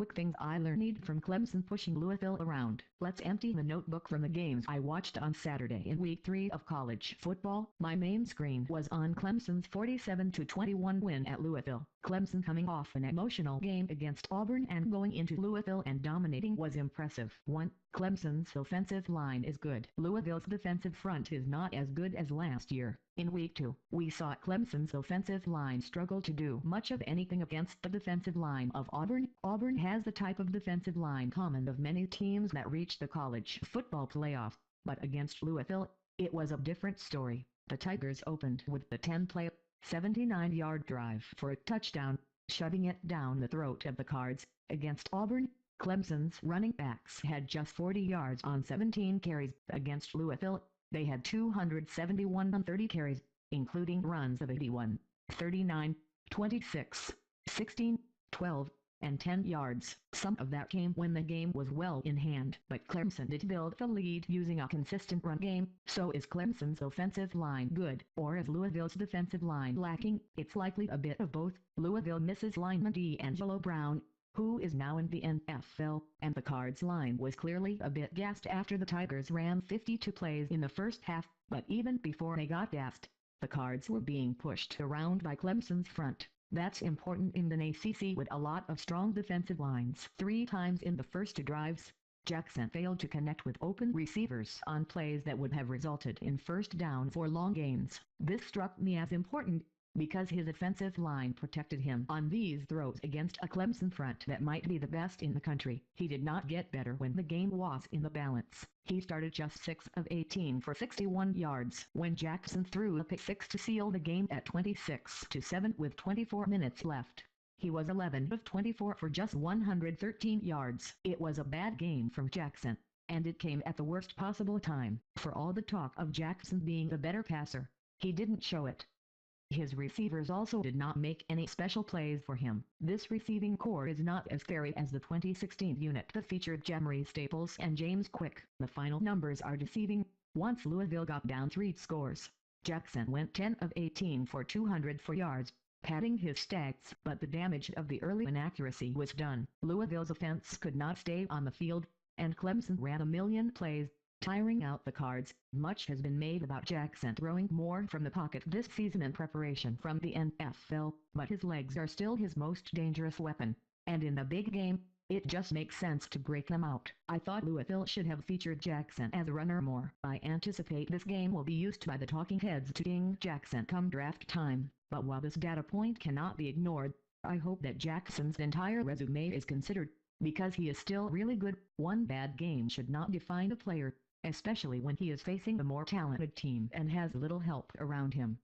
Quick things I learned from Clemson pushing Louisville around. Let's empty the notebook from the games I watched on Saturday in Week 3 of college football. My main screen was on Clemson's 47-21 win at Louisville. Clemson coming off an emotional game against Auburn and going into Louisville and dominating was impressive. 1. Clemson's offensive line is good. Louisville's defensive front is not as good as last year. In Week 2, we saw Clemson's offensive line struggle to do much of anything against the defensive line of Auburn. Auburn has the type of defensive line common of many teams that reach the college football playoff, but against Louisville, it was a different story. The Tigers opened with the 10-play, 79-yard drive for a touchdown, shoving it down the throat of the Cards. Against Auburn, Clemson's running backs had just 40 yards on 17 carries. Against Louisville, they had 271 on 30 carries, including runs of 81, 39, 26, 16, 12, and 10 yards. Some of that came when the game was well in hand, but Clemson did build the lead using a consistent run game. So is Clemson's offensive line good, or is Louisville's defensive line lacking? It's likely a bit of both. Louisville misses lineman D'Angelo Brown, who is now in the NFL, and the Cards line was clearly a bit gassed after the Tigers ran 52 plays in the first half, but even before they got gassed, the Cards were being pushed around by Clemson's front. That's important in an ACC with a lot of strong defensive lines. 3 times in the first 2 drives, Jackson failed to connect with open receivers on plays that would have resulted in first down for long gains. This struck me as important, because his offensive line protected him on these throws against a Clemson front that might be the best in the country. He did not get better when the game was in the balance. He started just 6 of 18 for 61 yards when Jackson threw a pick 6 to seal the game at 26-7 with 24 minutes left. He was 11 of 24 for just 113 yards. It was a bad game from Jackson, and it came at the worst possible time. For all the talk of Jackson being the better passer, he didn't show it. His receivers also did not make any special plays for him. This receiving core is not as scary as the 2016 unit that featured Jamari Staples and James Quick. The final numbers are deceiving. Once Louisville got down 3 scores, Jackson went 10 of 18 for 204 yards, padding his stats, but the damage of the early inaccuracy was done. Louisville's offense could not stay on the field, and Clemson ran a million plays, tiring out the Cards. Much has been made about Jackson throwing more from the pocket this season in preparation from the NFL, but his legs are still his most dangerous weapon, and in the big game, it just makes sense to break them out. I thought Louisville should have featured Jackson as a runner more. I anticipate this game will be used by the talking heads to ding Jackson come draft time, but while this data point cannot be ignored, I hope that Jackson's entire resume is considered, because he is still really good. One bad game should not define a player, especially when he is facing a more talented team and has little help around him.